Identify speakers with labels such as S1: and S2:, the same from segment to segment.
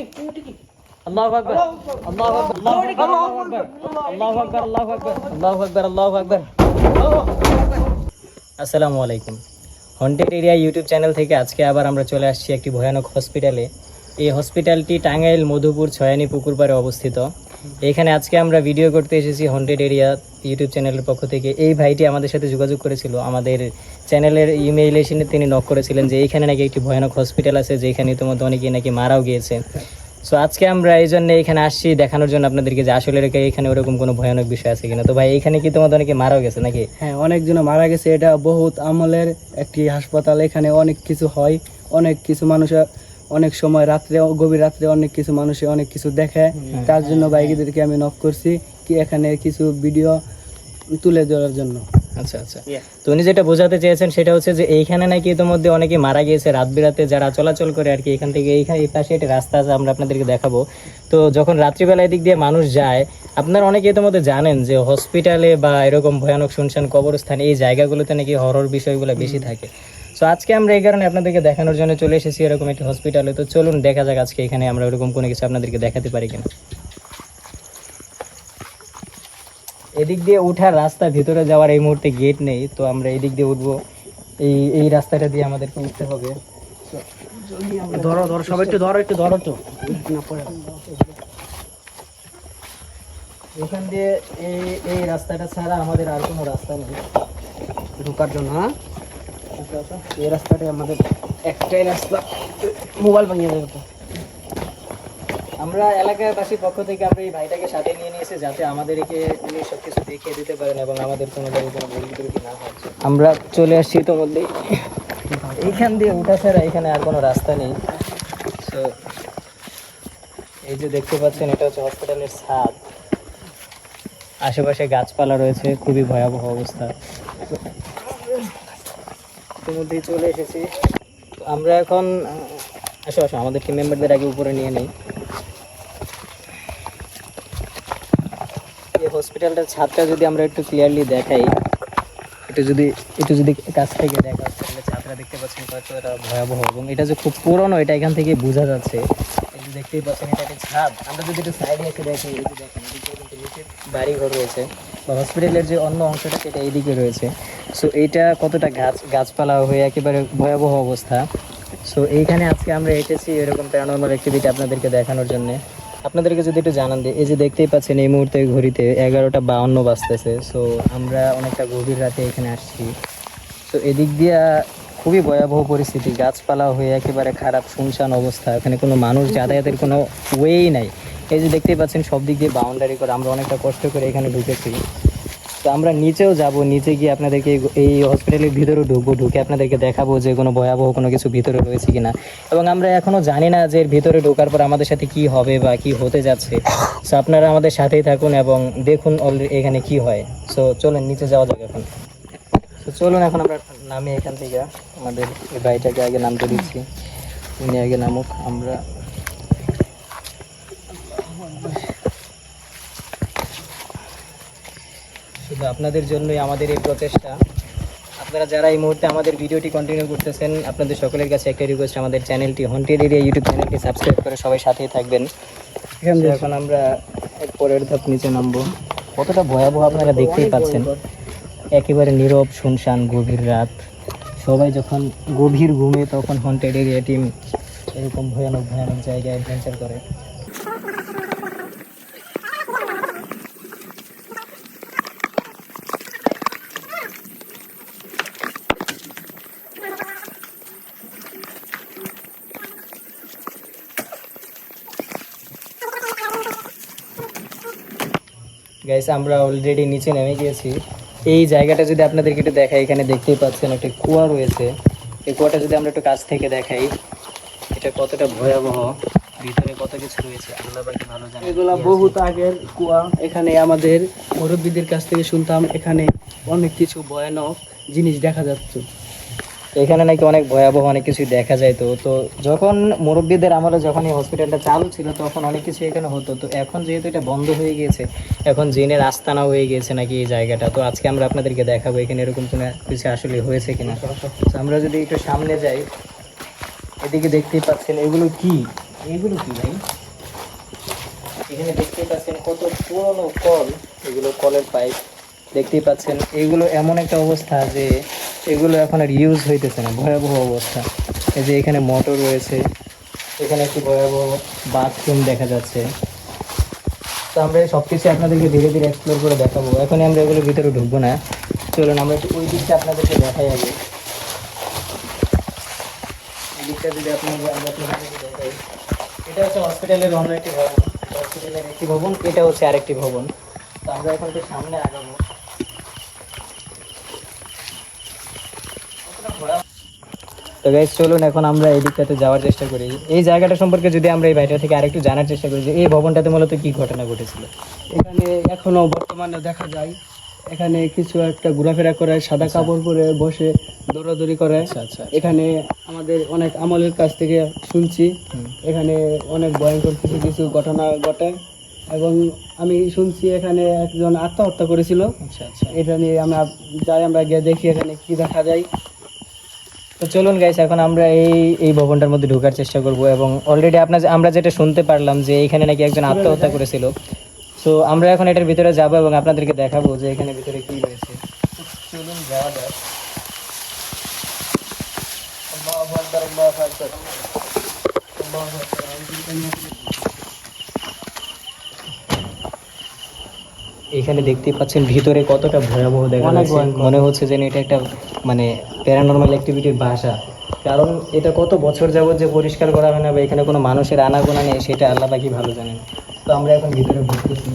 S1: আল্লাহু আকবার, আল্লাহু আকবার, আল্লাহু আকবার, আল্লাহু আকবার, আল্লাহু আকবার, আল্লাহু আকবার, আল্লাহু আকবার। আসসালামু আলাইকুম। হন্টেড এরিয়া ইউটিউব চ্যানেল থেকে আজকে আবার আমরা চলে আসছি একটি ভয়ানক হসপিটালে। এই হসপিটালটি টাঙ্গাইল মধুপুর ছয়ানি পুকুর পাড়ে অবস্থিত। এখানে আজকে আমরা ভিডিও করতে এসেছি হন্টেড এরিয়া ইউটিউব চ্যানেলের পক্ষ থেকে। এই ভাইটি আমাদের সাথে যোগাযোগ করেছিল, আমাদের চ্যানেলের ইমেইল এসে তিনি নক করেছিলেন যে এইখানে নাকি একটি ভয়ানক হসপিটাল আছে, যেখানে ইতিমধ্যে অনেকেই নাকি মারাও গিয়েছে। সো আজকে আমরা এই জন্য এখানে আসছি দেখানোর জন্য আপনাদেরকে যে আসলে এখানে ওরকম কোনো ভয়ানক বিষয় আছে কিনা। তো ভাই এখানে কি তোমাদের অনেকে মারাও গেছে নাকি?
S2: হ্যাঁ, অনেকজন মারা গেছে। এটা বহুত আমলের একটি হাসপাতাল। এখানে অনেক কিছু হয়, অনেক কিছু মানুষ অনেক সময় রাত্রে, গভীর রাত্রে অনেক কিছু মানুষে অনেক কিছু দেখে। তার জন্য বাইকদেরকে আমি নক করছি কি এখানে কিছু ভিডিও তুলে ধরার জন্য।
S1: আচ্ছা আচ্ছা, তো উনি যেটা বোঝাতে চেয়েছেন সেটা হচ্ছে যে এইখানে নাকি ইতিমধ্যে অনেকে মারা গিয়েছে রাত বিরাতে, যারা চলাচল করে আর কি। এখান থেকে এইখানে এই পাশে একটা রাস্তা আছে, আমরা আপনাদেরকে দেখাবো। তো যখন রাত্রিবেলা এদিক দিয়ে মানুষ যায়, আপনারা অনেকে ইতিমধ্যে জানেন যে হসপিটালে বা এরকম ভয়ানক শুনশান কবরস্থান এই জায়গাগুলোতে নাকি হরর বিষয়গুলো বেশি থাকে। তো আজকে আমরা এই কারণে আপনাদেরকে দেখানোর জন্য চলে এসেছি এরকম একটি হসপিটালে। তো চলুন দেখা যাক আজকে এখানে আমরা ওরকম কোনো কিছু আপনাদেরকে দেখাতে পারি কিনা। এদিক দিয়ে উঠার রাস্তা, ভিতরে যাওয়ার এই মুহূর্তে গেট নেই, তো আমরা এদিক দিয়ে উঠবো। এই রাস্তাটা দিয়ে আমাদেরকে উঠতে হবে।
S2: ধরো ধরো, সবাই একটু ধরো, একটু ধরো তো।
S1: এখান দিয়ে এই রাস্তাটা ছাড়া আমাদের আর কোনো রাস্তা নেই
S2: ঢোকার জন্য। হ্যাঁ,
S1: এই রাস্তাটাই আমাদের
S2: একটাই রাস্তা। মোবাইল ভাঙিয়ে যাবে তো।
S1: আমরা এলাকাবাসীর পক্ষ থেকে আমরা এই ভাইটাকে সাথে নিয়ে নিয়েছি যাতে আমাদেরকে উনি সব কিছু দেখিয়ে দিতে পারেন এবং আমাদের কোনো জায়গায় কোনো ভুল ত্রুটি না হয়। আমরা চলে আসছি ইতিমধ্যেই। এইখান দিয়ে উঠা ছাড়া এখানে আর কোনো রাস্তা নেই। তো এই যে দেখতে পাচ্ছেন এটা হচ্ছে হসপিটালের ছাদ, আশেপাশে গাছপালা রয়েছে, খুবই ভয়াবহ অবস্থা। ইতিমধ্যেই চলে এসেছি। তো আমরা এখন আসো আসো আমাদের টিম মেম্বারদের আগে উপরে নিয়ে নেই। এই হসপিটালটার ছাদটা যদি আমরা একটু ক্লিয়ারলি দেখাই, একটু যদি কাছ থেকে দেখা, তাহলে ছাদটা দেখতে পাচ্ছেন কতটা ভয়াবহ এবং এটা যে খুব পুরনো এটা এখান থেকে বোঝা যাচ্ছে। এই যে দেখতেই পাচ্ছেন এটা একটা ছাদ। আমরা যদি একটু সাইডে এসে দেখি, এই যে দেখেন এদিকে কিন্তু নিচে বাড়িঘর রয়েছে বা হসপিটালের যে অন্য অংশটা সেটা এইদিকে রয়েছে। সো এইটা কতটা গাছপালা হয়ে একেবারে ভয়াবহ অবস্থা। সো এইখানে আজকে আমরা এসেছি এরকম প্যারানরমাল অ্যাক্টিভিটি আপনাদেরকে দেখানোর জন্য। আপনাদেরকে যদি একটু জানান দিই, এই যে দেখতেই পাচ্ছেন এই মুহূর্তে ঘড়িতে 11:52 বাজতেছে। সো আমরা অনেকটা গভীর রাতে এখানে আসছি। তো এদিক দিয়ে খুবই ভয়াবহ পরিস্থিতি, গাছপালা হয়ে একেবারে খারাপ শুনশান অবস্থা। এখানে কোনো মানুষ যাতায়াতের কোনো ওয়েই নাই। এই যে দেখতেই পাচ্ছেন সব দিক দিয়ে বাউন্ডারি করে আমরা অনেকটা কষ্ট করে এখানে ঢুকেছি। তো আমরা নিচেও যাব, নিচে গিয়ে আপনাদেরকে এই হসপিটালের ভিতরেও ঢুকবো, ঢুকে আপনাদেরকে দেখাবো যে কোনো ভয়াবহ কোনো কিছু ভিতরে রয়েছে কিনা। এবং আমরা এখনও জানি না যে এর ভিতরে ঢোকার পর আমাদের সাথে কি হবে বা কি হতে যাচ্ছে। সো আপনারা আমাদের সাথেই থাকুন এবং দেখুন অলরেডি এখানে কি হয়। সো চলুন নিচে যাওয়া যাক এখন। তো চলুন এখন আমরা নামি এখান থেকে। আমাদের এই ভাইটাকে আগে নামতে দিচ্ছি, উনি আগে নামুক। আমরা শুধু আপনাদের জন্যই আমাদের এই প্রচেষ্টা। আপনারা যারা এই মুহূর্তে আমাদের ভিডিওটি কন্টিনিউ করতেছেন, আপনাদের সকলের কাছে একটা রিকোয়েস্ট, আমাদের চ্যানেলটি হন্টেড এরিয়া ইউটিউব চ্যানেলটি সাবস্ক্রাইব করে সবাই সাথেই থাকবেন। এখন আমরা পরের ধাপ নিচে নামবো। কতটা ভয়াবহ আপনারা দেখতেই পাচ্ছেন, একেবারে নীরব শুনশান গভীর রাত। সবাই যখন গভীর ঘুমে তখন হন্টেড এরিয়া টিম এরকম ভয়ানক ভয়ানক জায়গায় অ্যাডভেঞ্চার করে। গাইস আমরা অলরেডি নিচে নেমে গিয়েছি। এই জায়গাটা যদি আপনাদেরকে একটু দেখাই, এখানে দেখতেই পাচ্ছেন একটা কুয়া রয়েছে। এই কুয়াটা যদি আমরা একটু কাছ থেকে দেখাই, এটা কতটা ভয়াবহ, ভিতরে কত কিছু রয়েছে আল্লাহ পাক ভালো জানে।
S2: এগুলা বহুত আগের কুয়া। এখানে আমাদের মুরব্বীদের কাছ থেকে শুনতাম এখানে অনেক কিছু ভয়ানক জিনিস দেখা যাচ্ছে।
S1: এখানে নাকি অনেক ভয়াবহ অনেক কিছু দেখা যায়। তো যখন মুরব্বীদের আমলে যখন এই হসপিটালটা চালু ছিল তখন অনেক কিছু এখানে হতো। তো এখন যেহেতু এটা বন্ধ হয়ে গিয়েছে, এখন জিনের আস্তানা হয়ে গিয়েছে নাকি এই জায়গাটা। তো আজকে আমরা আপনাদেরকে দেখাবো এখানে এরকম কোনো কিছু আসলে হয়েছে কিনা। তো আমরা যদি একটু সামনে যাই, এদিকে দেখতেই পাচ্ছেন এগুলো কি, এগুলো কি ভাই? এখানে দেখতেই পাচ্ছেন কত পুরনো কল, এগুলো কলের পাইপ দেখতেই পাচ্ছেন। এগুলো এমন একটা অবস্থা যে এগুলো এখন আর ইউজ হইতেছে না, ভয়াবহ অবস্থা। এই যে এখানে মোটর রয়েছে, এখানে একটি ভয়াবহ বাথরুম দেখা যাচ্ছে। তো আমরা সব কিছু আপনাদেরকে ধীরে ধীরে এক্সপ্লোর করে দেখাবো। এখন আমরা এগুলোর ভিতরে ঢুকবো না, চলুন আমরা একটু ওই দিকটা আপনাদেরকে দেখাই আগে। এই দিকটা যদি আপনাদেরকে দেখাই, এটা হচ্ছে হসপিটালের অন্য একটি ভবন, হসপিটালের একটি ভবন, এটা হচ্ছে আরেকটি ভবন। তো আমরা এখন একটু সামনে আগাবো। তো গাইস চলুন এখন আমরা এই দিকটাতে যাওয়ার চেষ্টা করি। এই জায়গাটা সম্পর্কে যদি আমরা এই বাইরে থেকে আরেকটু জানার চেষ্টা করি যে এই ভবনটাতে মূলত কি ঘটনা ঘটেছিল।
S2: এখানে এখনো বর্তমানে দেখা যায়, এখানে কিছু একটা ঘোরাফেরা করে, সাদা কাপড় পরে বসে দৌড়াদৌড়ি করে।
S1: আচ্ছা।
S2: এখানে আমাদের অনেক আমলের কাছ থেকে শুনছি এখানে অনেক ভয়ঙ্কর কিছু কিছু ঘটনা ঘটে, এবং আমি শুনছি এখানে একজন আত্মহত্যা করেছিল।
S1: আচ্ছা।
S2: এটা নিয়ে আমরা গিয়ে দেখি এখানে কি দেখা যায়।
S1: তো চলুন গাইস এখন আমরা এই ভবনটার মধ্যে ঢোকার চেষ্টা করব। এবং অলরেডি আমরা যেটা শুনতে পারলাম যে এখানে নাকি একজন আত্মহত্যা করেছিল। তো আমরা এখন এটার ভিতরে যাব এবং আপনাদেরকে দেখাবো যে এখানে ভিতরে কি রয়েছে। চলুন যাওয়া যাক। আল্লাহু আকবার, আল্লাহু আকবার, আল্লাহু আকবার। এখানে দেখতেই পাচ্ছেন ভিতরে কতটা ভয়াবহ দেখা যাচ্ছে। মনে হচ্ছে যেন এটা একটা মানে প্যারানর্মাল অ্যাক্টিভিটির বাসা, কারণ এটা কত বছর যাবত যে পরিষ্কার করা হয় না বা এখানে কোনো মানুষের আনাগোনা নেই সেটা আল্লাহ পাকি ভালো জানেন। তো আমরা এখন ভিতরে ঢুকতেছি।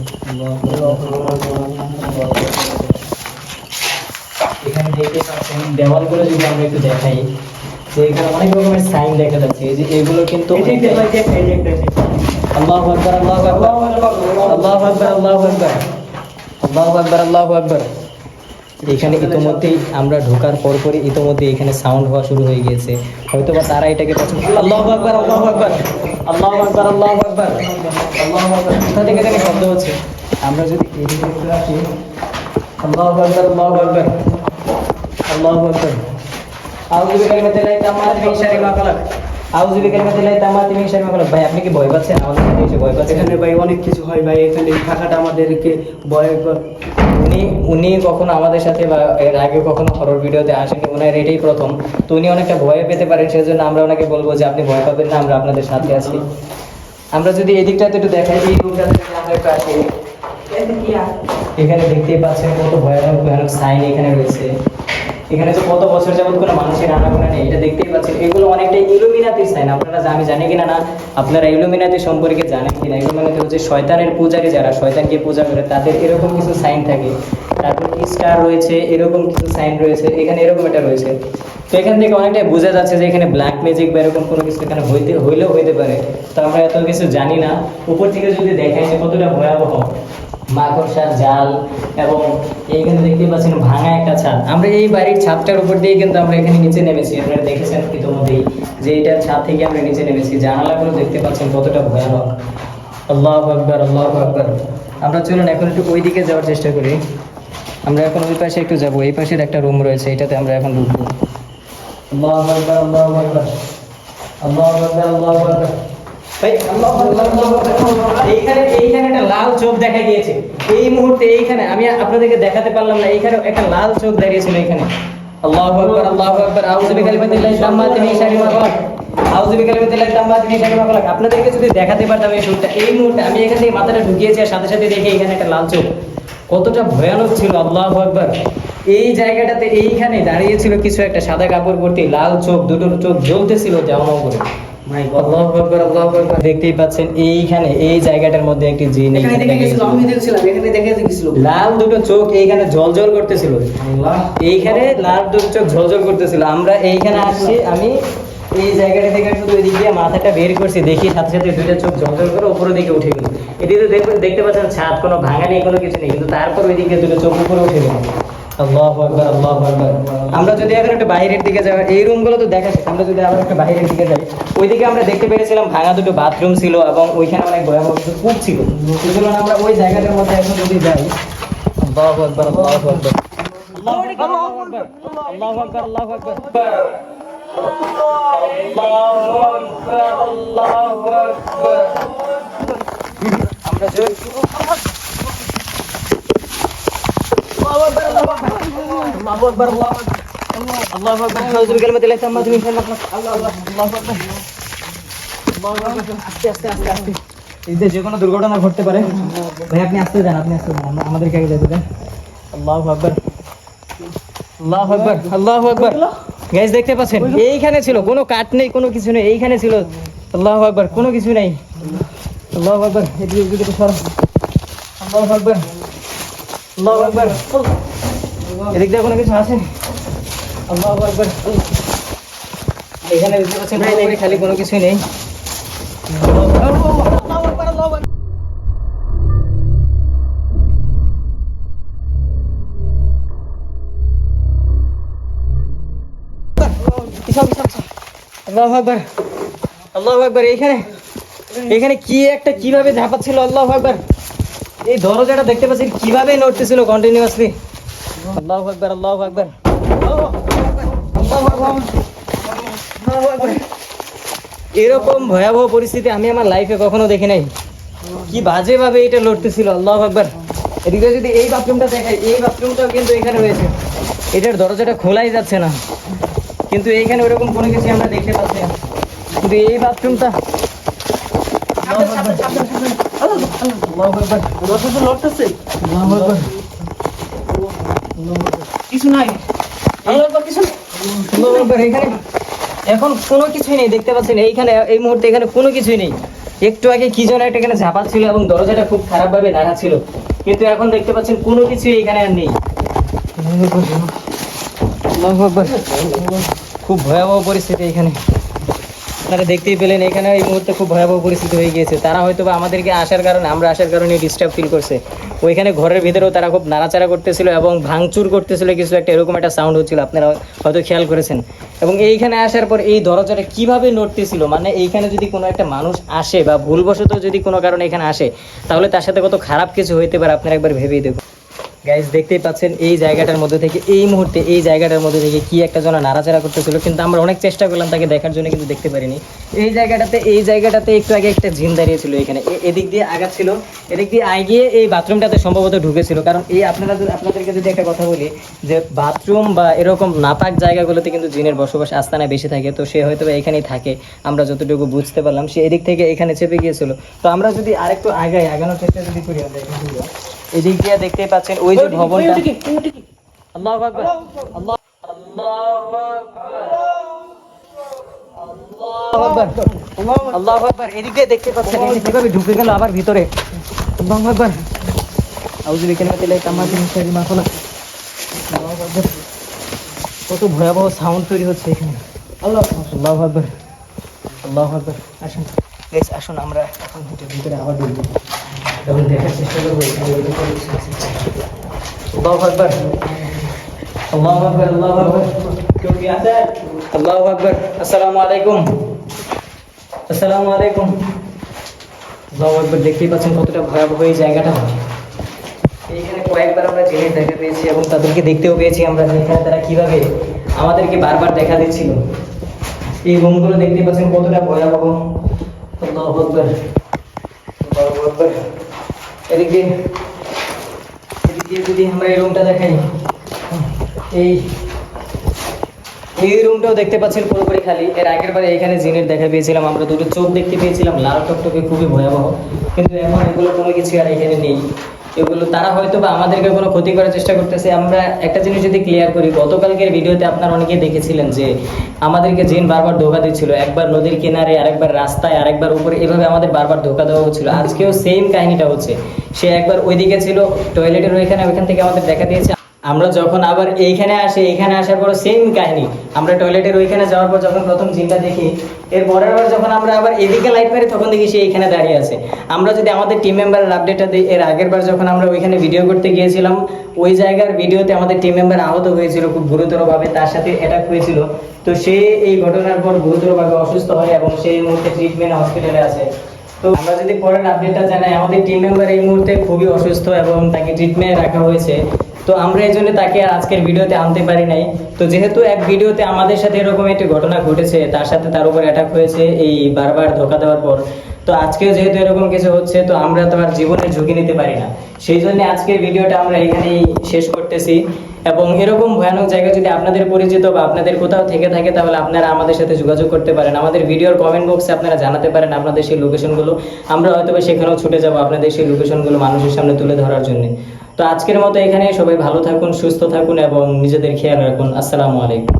S1: এখানে দেখতে পাচ্ছেন দেওয়ালগুলো যদি আমরা একটু দেখাই, যে এখানে অনেক রকমের সাইন দেখা যাচ্ছে। এই যে এগুলো কিন্তু আল্লাহু আকবার, আল্লাহু আকবার, আল্লাহু আকবার, আল্লাহু আকবার, আল্লাহু আকবার, আল্লাহু আকবার। এখানে ইতোমধ্যেই আমরা ঢোকার পরপরই ইতোমধ্যে এখানে সাউন্ড হওয়া শুরু হয়ে গিয়েছে। হয়তো বা তারা এটাকে পছন্দ। আল্লাহু আকবার, আল্লাহু আকবার, আল্লাহু আকবার, আল্লাহু আকবার, আল্লাহু আকবার। কোথা থেকে এখানে শব্দ হচ্ছে? আমরা যদি এদিকে একটু আসি, আল্লাহু আকবার, আল্লাহু আকবার, আল্লাহু আকবার। আউযু বিকালিমাতিল্লাহি তাম্মাতি মিন শাররি মা খালাক, আউযু বিকালিমাতিল্লাহি তাম্মাতি মিন শাররি মা খালাক। ভাই আপনি কি ভয় পাচ্ছেন? আমাদের এখানে এসে ভয় পাচ্ছেন?
S2: এখানে ভাই অনেক কিছু হয় ভাই, এখানে থাকাটা আমাদেরকে ভয়
S1: উনি কখনো আমাদের সাথে বা এর আগে কখনো হরর ভিডিওতে আসেনি, ওনার এটাই প্রথম। তো উনি অনেকটা ভয় পেতে পারেন, সেজন্য আমরা ওনাকে বলবো যে আপনি ভয় পাবেন না, আমরা আপনাদের সাথে আছি। আমরা যদি এই দিকটাতে একটু দেখাই, এই রুমটাতে যদি আমরা একটু আসি, এখানে দেখতেই পাচ্ছেন কত ভয়ানক ভয়ানক সাইন এখানে রয়েছে। এখানে তো কত বছর যাবত কোনো মানুষের আনাগোনা নেই, এটা দেখতেই পাচ্ছেন। এগুলো অনেকটাই ইলুমিনাতির সাইন। আপনারা আমি জানি কিনা না, আপনারা ইলুমিনাতি সম্পর্কে জানেন কিনা? ইলুমিনাতি হচ্ছে শয়তানের পূজারী, যারা শয়তানকে পূজা করে তাদের এরকম কিছু সাইন থাকে। তারপর স্টার রয়েছে, এরকম কিছু সাইন রয়েছে, এখানে এরকম একটা রয়েছে। তো এখান থেকে অনেকটাই বোঝা যাচ্ছে যে এখানে ব্ল্যাক ম্যাজিক বা এরকম কোনো কিছু এখানে হইলেও হইতে পারে। তো আমরা এত কিছু জানি না। উপর থেকে যদি দেখাই যে কতটা ভয়াবহ, মাকড়সার জাল, এবং এইখানে দেখতে পাচ্ছেন ভাঙা একটা ছাদ। আমরা এই বাড়ির ছাদটার উপর দিয়ে কিন্তু আমরা এখানে নিচে নেমেছি। আপনারা দেখেছেন ইতিমধ্যেই যে এটার ছাদ থেকে আমরা নিচে নেমেছি। জানালাগুলো দেখতে পাচ্ছেন কতটা ভয়ানক। আল্লাহু আকবার, আল্লাহু আকবার। আমরা চলুন এখন একটু ওই দিকে যাওয়ার চেষ্টা করি। আমরা এখন ওই পাশে একটু যাবো। এই পাশের একটা রুম রয়েছে, এটাতে আমরা এখন ঢুকবো। আল্লাহু আকবার, আল্লাহু আকবার, আল্লাহু আকবার, আল্লাহু আকবার। ভাই আল্লাহু আকবার, আল্লাহু আকবার। এইখানে একটা লাল চোখ দেখা গিয়েছে এই মুহূর্তে। এইখানে আমি আপনাদেরকে দেখাতে পারলাম না, এইখানে একটা লাল চোখ দাঁড়িয়েছিল এখানে। আল্লাহু আকবার, আল্লাহু আকবার। আউযু বিকালিমাতিল্লাহি তাম্মাতি মিন শাররি মা খালাক, আউযু বিকালিমাতিল্লাহি তাম্মাতি মিন শাররি মা খালাক। আপনাদেরকে যদি দেখাতে পারতাম এই চোখটা, এই মুহূর্তে আমি এখান থেকে মাথাটা ঢুকিয়েছি আর সাথে সাথে দেখি এখানে একটা লাল চোখ। কতটা ভয়ানক ছিল! আল্লাহু আকবার। এই জায়গাটাতে এইখানে দাঁড়িয়েছিল কিছু একটা, সাদা কাপড় ভর্তি, লাল চোখ, দুটোর চোখ জ্বলতেছিল জাওয়ানো করে। আল্লাহু আকবার, আল্লাহু আকবার। দেখতেই পাচ্ছেন এইখানে এই জায়গাটার মধ্যে একটি জিন লাল দুটো চোখ এইখানে ঝলঝল করতেছিল। এইখানে লাল দুটো চোখ ঝলঝল করতেছিল। আমরা এইখানে আসছি, আমি এই জায়গাটা থেকে শুধু ওই দিক দিয়ে মাথাটা বের করছি, দেখি সাথে সাথে দুইটা চোখ ঝলঝল করে উপরের দিকে উঠে গেল। এদিকে দেখতে পাচ্ছেন ছাদ, কোনো ভাঙা নেই, কোনো কিছু নেই, কিন্তু তারপর ওই দিকে দুটো চোখ উপরে উঠে গেল। আল্লাহু আকবার, আল্লাহু আকবার। আমরা যদি এখন একটা বাইরের দিকে যাই, এই রুমগুলো তো দেখা শেষ, আমরা যদি আবার একটা বাইরের দিকে যাই, ওইদিকে আমরা দেখতে পেরেছিলাম ভাঙা দুটো বাথরুম ছিল এবং ওইখানে অনেক ভয়াবহ কিছু কূপ ছিল। সেজন্য আমরা ওই জায়গাটার মধ্যে এখন যদি যাই, আল্লাহু আকবার, আল্লাহু আকবার, আল্লাহু আকবার, আল্লাহু আকবার, আল্লাহু আকবার। আমরা জোর আল্লাহু আকবার আল্লাহু আকবার আউযু বিকালিমাতিল্লাহি তাম্মাতি মিন শাররি মা খালাক আল্লাহু আকবার আস্তে আস্তে আস্তে আস্তে এতে যে কোনো দুর্ঘটনা ঘটতে পারে ভাই আপনি আস্তে যান আমাদেরকে আগে যেতে দেন আল্লাহু আকবার আল্লাহু আকবার আল্লাহু আকবার গাইস দেখতে পাচ্ছেন এইখানে ছিল কোনো কাট নেই কোনো কিছু নেই এইখানে ছিল আল্লাহু আকবার কোনো কিছু নেই আল্লাহু আকবার এদিকে সর আল্লাহু আকবার আল্লাহু আকবার এদিক দিয়ে কোনো কিছু আছে আল্লাহু আকবার এখানে দেখতে পাচ্ছেন খালি কোনো কিছু নেই আল্লাহু আকবার আল্লাহু আকবার আল্লাহু আকবার আল্লাহু আকবার এখানে কি একটা কিভাবে ঝাঁপাচ্ছিল আল্লাহু আকবার এই দরজাটা দেখতে পাচ্ছেন কিভাবে নড়তেছিল কন্টিনিউয়াসলি আল্লাহু আকবার আল্লাহু আকবার এরকম ভয়াবহ পরিস্থিতি আমি আমার লাইফে কখনো দেখি নাই কি বাজে ভাবে এটা লড়তেছিল আল্লাহু আকবার এদিকে যদি এই বাথরুমটা দেখাই এই বাথরুমটাও কিন্তু এখানে রয়েছে এটার দরজাটা খোলাই যাচ্ছে না কিন্তু এইখানে ওরকম কোনো কিছু আমরা দেখতে পাচ্ছি না কিন্তু এই বাথরুমটা কিছু নাই এখানে এখন কোনো কিছুই নেই দেখতে পাচ্ছেন এইখানে এই মুহূর্তে এখানে কোনো কিছুই নেই একটু আগে কি যেন একটা এখানে ঝাপা ছিল এবং দরজাটা খুব খারাপ ভাবে নাড়া ছিল কিন্তু এখন দেখতে পাচ্ছেন কোনো কিছুই এখানে আর নেই খুব ভয়াবহ পরিস্থিতি এখানে আপনারা দেখতেই পেলেন এখানে এই মুহূর্তে খুব ভয়াবহ পরিস্থিতি হয়ে গিয়েছে তারা হয়তো বা আমাদেরকে আমরা আসার কারণে ডিস্টার্ব ফিল করছে ওইখানে ঘরের ভিতরেও তারা খুব নাড়াচাড়া করতেছিল এবং ভাঙচুর করতেছিল কিছু একটা এরকম একটা সাউন্ড হচ্ছিল আপনারা হয়তো খেয়াল করেছেন এবং এইখানে আসার পর এই দরজাটা কিভাবে নড়তেছিল মানে এইখানে যদি কোনো একটা মানুষ আসে বা ভুলবশত যদি কোনো কারণে এখানে আসে তাহলে তার সাথে কত খারাপ কিছু হইতে পারে আপনারা একবার ভেবেই দেখুন গাইস দেখতেই পাচ্ছেন এই জায়গাটার মধ্যে থেকে এই মুহূর্তে এই জায়গাটার মধ্যে থেকে কি একটা জন নাড়াচাড়া করতেছিল কিন্তু আমরা অনেক চেষ্টা করলাম তাকে দেখার জন্য কিন্তু দেখতে পারিনি এই জায়গাটাতে একটু আগে একটা জিন দাঁড়িয়েছিল এখানে এদিক দিয়ে আগাচ্ছিল এদিক দিয়ে আগিয়ে এই বাথরুমটাতে সম্ভবত ঢুকেছিল কারণ এই আপনাদেরকে যদি একটা কথা বলি যে বাথরুম বা এরকম নাপাক জায়গাগুলোতে কিন্তু জিনের বসবাস আস্তানা বেশি থাকে তো সে হয়তো এখানেই থাকে আমরা যতটুকু বুঝতে পারলাম সে এদিক থেকে এখানে চেপে গিয়েছিল তো আমরা যদি আরেকটু আগানোর চেষ্টা যদি করি আমরা এদিক দিয়ে দেখতেই পাচ্ছেন ওই যে ভবনটা আল্লাহু আকবার আল্লাহু আকবার আল্লাহু আকবার এদিক দিয়ে দেখতে পাচ্ছেন কিভাবে ঢুকে গেল আবার ভিতরে আল্লাহু আকবার আউযু বিকালিমাতিল্লাহি তাম্মাতি মিন শাররি মা খালাক আল্লাহু আকবার কত ভয়াবহ সাউন্ড তৈরি হচ্ছে এখানে আল্লাহু আকবার আসুন আমরা এখন ভিতরে আবার ঢুকবো এবং দেখার চেষ্টা করবো আল্লাহু আকবার আল্লাহু আকবার আল্লাহু আকবার কেউ কি আছে আল্লাহু আকবার আসসালামু আলাইকুম আল্লাহু আকবার দেখতেই পাচ্ছেন কতটা ভয়াবহ এই জায়গাটা এইখানে কয়েকবার আমরা জিনিস দেখা পেয়েছি এবং তাদেরকে দেখতেও পেয়েছি আমরা এখানে তারা কিভাবে আমাদেরকে বারবার দেখা দিচ্ছিল এই রুমগুলো দেখতে পাচ্ছেন কতটা ভয়াবহ আল্লাহু আকবার আল্লাহু আকবার এদিক দিয়ে যদি আমরা এই রুমটা দেখাই এই রুমটাও দেখতে পাচ্ছেন পুরোপুরি খালি এর আগের বারে এখানে জিনের দেখা পেয়েছিলাম আমরা দুটো চোখ দেখতে পেয়েছিলাম লাল টকটকে খুবই ভয়াবহ কিন্তু এখন এগুলো কোনো কিছু আর এখানে নেই এগুলো তারা হয়তো বা আমাদেরকে কোনো ক্ষতি করার চেষ্টা করতেছে আমরা একটা জিনিস যদি ক্লিয়ার করি গতকালকের ভিডিওতে আপনারা অনেকেই দেখেছিলেন যে আমাদেরকে জিন বারবার ধোকা দিচ্ছিল একবার নদীর কিনারে আরেকবার রাস্তায় আরেকবার উপরে এভাবে আমাদের বারবার ধোকা দেওয়া হচ্ছিল আজকেও সেম কাহিনীটা হচ্ছে সে একবার ওইদিকে ছিল টয়লেটের ওইখান থেকে আমাদের দেখা দিয়েছে আমরা যখন আবার এইখানে আসার পর সেম কাহিনী আমরা টয়লেটের ওইখানে যাওয়ার পর যখন প্রথম জিনটা দেখি এর পরের বার যখন আমরা আবার এদিকে লাইট মারি তখন দেখি সে এইখানে দাঁড়িয়ে আছে আমরা যদি আমাদের টিম মেম্বারের আপডেটটা দিই এর আগের বার যখন আমরা ওইখানে ভিডিও করতে গিয়েছিলাম ওই জায়গার ভিডিওতে আমাদের টিম মেম্বার আহত হয়েছিল খুব গুরুতরভাবে তার সাথে অ্যাটাক হয়েছিল তো সে এই ঘটনার পর গুরুতরভাবে অসুস্থ হয় এবং সেই মুহূর্তে ট্রিটমেন্ট হসপিটালে আছে তো আমরা যদি পরের আপডেটটা জানাই আমাদের টিম মেম্বার এই মুহূর্তে খুবই অসুস্থ এবং তাকে ট্রিটমেন্টে রাখা হয়েছে তো আমরা এই জন্য তাকে আর আজকের ভিডিওতে আনতে পারি নাই। তো যেহেতু এক ভিডিওতে আমাদের সাথে এরকম একটি ঘটনা ঘটেছে, তার সাথে তার উপর অ্যাটাক হয়েছে এই বারবার ধোকা দেওয়ার পর, তো আজকেও যেহেতু এরকম কিছু হচ্ছে, তো আমরা তো আর জীবনের ঝুঁকি নিতে পারি না। সেই জন্য আজকের ভিডিওটা আমরা এখানেই শেষ করতেছি। এবং এরকম ভয়ানক জায়গা যদি আপনাদের পরিচিত বা আপনাদের কোথাও থেকে থাকে, তাহলে আপনারা আমাদের সাথে যোগাযোগ করতে পারেন। আমাদের ভিডিওর কমেন্ট বক্সে আপনারা জানাতে পারেন আপনাদের সেই লোকেশনগুলো। আমরা হয়তো সেখানেও ছুটে যাব আপনাদের সেই লোকেশনগুলো মানুষের সামনে তুলে ধরার জন্য। তো আজকের মতো এখানে সবাই ভালো থাকুন, সুস্থ থাকুন এবং নিজেদের খেয়াল রাখুন। আসসালামু আলাইকুম।